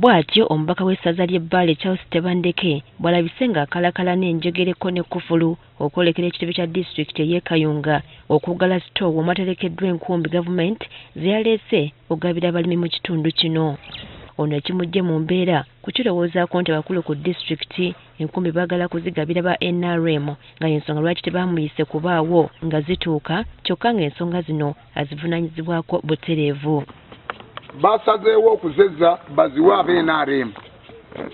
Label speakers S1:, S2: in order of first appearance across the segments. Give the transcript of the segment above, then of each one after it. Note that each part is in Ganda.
S1: Bw'atyo omubaka w'essaza ly'Ebbaale Charles Tebandeke bw'alabise ng'akalakala n'enjegereko ne kufulu okwolekera ekitebe kya disitulikiti ey'e Kayunga okuggala sitoowa omwaterekeddwa enkumbi gavumenti ze yaleese ogabira abalimi mu kitundu kino. Ono ekimujje mu mbeera kukirowoozaako nti abakulu ku disitulikiti enkumbi baagala kuzigabira ba NRM nga y'ensonga lwaki tebaamuyise kubaawo nga zituuka kyokka ng'ensonga zino azivunaanyizibwako butereevu.
S2: Basazeewo okuzezza baziwe aba NRM.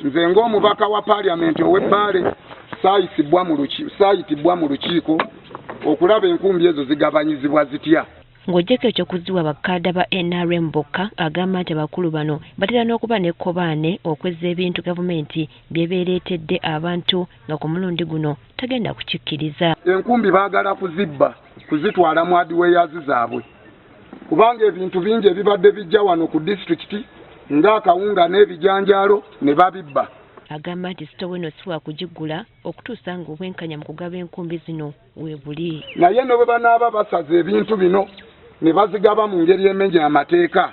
S2: Nze ng'omubaka wa paaliyamenti ow'Ebbaale saayitibwa mu lukiiko okulaba enkumbi ezo zigabanyizibwa zitya.
S1: Ng'oggyeko ekyokuziwa bakkaada ba NRM bokka agamba nti abakulu bano batera n'okuba n'ekkobaane okwezza ebintu gavumenti bye beereetedde abantu nga ku mulundi guno tagenda kukikkiriza.
S2: Enkumbi baagala kuzibba kuzitwala mu hardwares zaabwe kubanga ebintu bingi ebibadde bijja wano ku disitulikiti ng'akawunga n'ebijanjaalo ne babibba.
S1: Agamba nti sitoowa eno si wa kugiggula okutuusa ng'obwenkanya mu kugaba enkumbi zino weebuli.
S2: Naye ne bwe banaaba basaza ebintu bino ne bazigaba mu ngeri emenya amateeka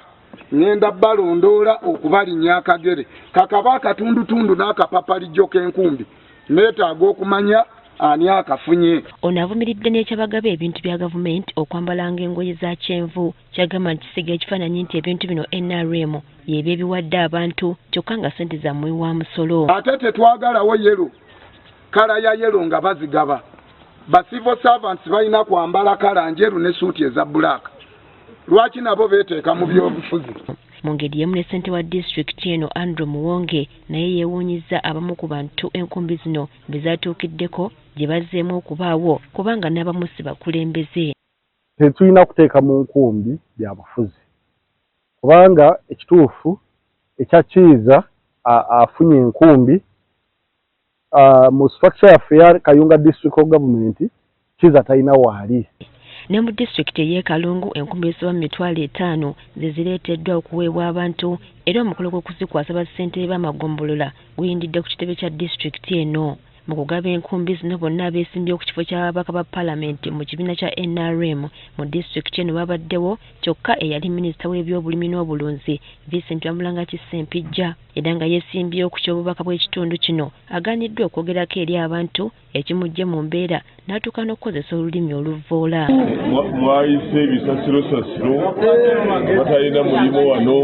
S2: ngenda balondoola okubalinnya akagere kakaba akatundutundu n'akapapalijjo k'enkumbi neetaaga okumanya ani akafunye.
S1: Ono avumiridde n'ekyabagaba ebintu bya gavumenti okwambalanga engoye za kyenvu kyagamba nti kisiga ekifaananyi nti ebintu bino NRM y'eba ebiwadde abantu kyokka nga ssente za muwi wa musolo.
S2: Ate tetwagalawo yero kala ya yero nga bazigaba. Ba civil servants balina kwambala kala njeru ne suuti eza bbulaaka. Lwaki nabo beeteeka mu byobufuzi?
S1: Mu ngeri y'emu ne ssente wa disitulikiti eno Andrew Muwonge naye yeewuunyizza abamu ku bantu enkumbi zino bye zaatuukiddeko gye bazzeemu okubaawo kubanga n'abamu si bakulembeze.
S3: Tetulina kuteeka mu nkumbi bya bufuzi kubanga ekituufu ekyakiyiza afunye enkumbi mu structure yaffe ya Kayunga District Government kiza talina waali.
S1: Ne mu disitulikiti ey'e Kalungu enkumbi ezisoba mu 5,000 ze zireeteddwa okuweebwa abantu era omukolo gw'okuzikwasa bassentebe b'amagombolola guyindidde ku kitebe kya disitulikiti eno. Mu kugaba enkumbi zino bonna abeesimbyewo ku kifo ky'ababaka ba paalamenti mu kibiina kya NRM mu disitulikiti eno babaddewo kyokka eyali minisita w'ebyobulimi n'obulunzi Vincent Wamulanga Kisempijja era nga yeesimbyewo ku ky'obubaka bw'ekitundu kino agaaniddwa okwogerako eri abantu ekimujje mu mbeera n'atuuka n'okukozesa olulimi oluvvoola.
S4: Mwayise ebisasiro batalina mulimu wano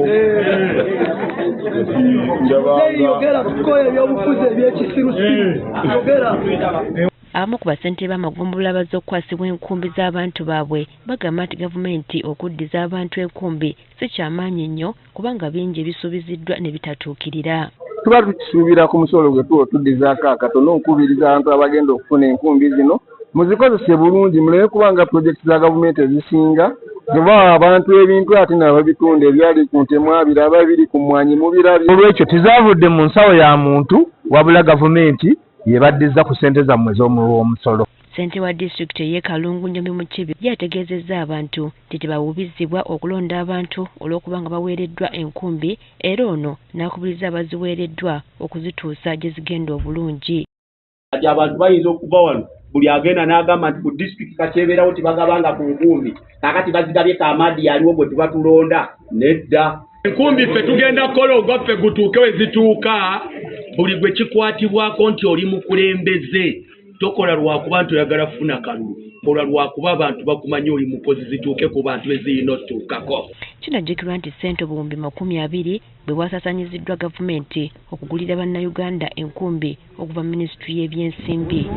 S1: abamu ku basentebe b'amagombolola bazze okukwasibwa enkumbi z'abantu baabwe bagamba nti gavumenti okuddiza abantu enkumbi si kyamaanyi nnyo kubanga bingi ebisuubiziddwa ne bitatuukirira.
S5: Tuba tukisuubira ku musolo gwe tuba tuddizaako akatono okubiriza abantu abagenda okufuna enkumbi zino muzikozese bulungi muleme kubanga pulojekiti za gavumenti ezisinga zibawa abantu ebintu ate n'ababitunda ebyali ku ntemwa biraba biri ku mmwanyi mubirabye. Olwekyo tizaavudde mu nsawo ya muntu wabula gavumenti yebaddiza ku ssente zammwe z'omusolo.
S1: Ssente wa disitulikiti ey'e Kalungu Njomi Mukibi yategeezezza abantu nti tebawubizibwa okulonda abantu olw'okuba nga baweereddwa enkumbi era ono n'akubiriza abaziweereddwa okuzituusa gye zigenda obulungi.
S6: Abantu bayinza okuva wano buli agenda n'agamba nti ku disitulikiti kakyeberawo tibagabanga ku nkumbi kaakati bazigabye kaamaadi yaliwo gwe tibatulonda nedda.
S7: Enkumbi ffe tugenda kukola ogwaffe gutuuke we zituuka buli gwe kikwatibwako nti oli mukulembeze tokola lwakuba nti oyagala kufuna kalulu kola lwakuba abantu bakumanyi oli mukozi zituuke ku bantu ezirina otutuukako.
S1: Kinajjukirwa nti ssente obuwumbi 20,000 bwe bwasaasaanyiziddwa gavumenti okugulira bannayuganda enkumbi okuva mu minisitule y'ebyensimbi.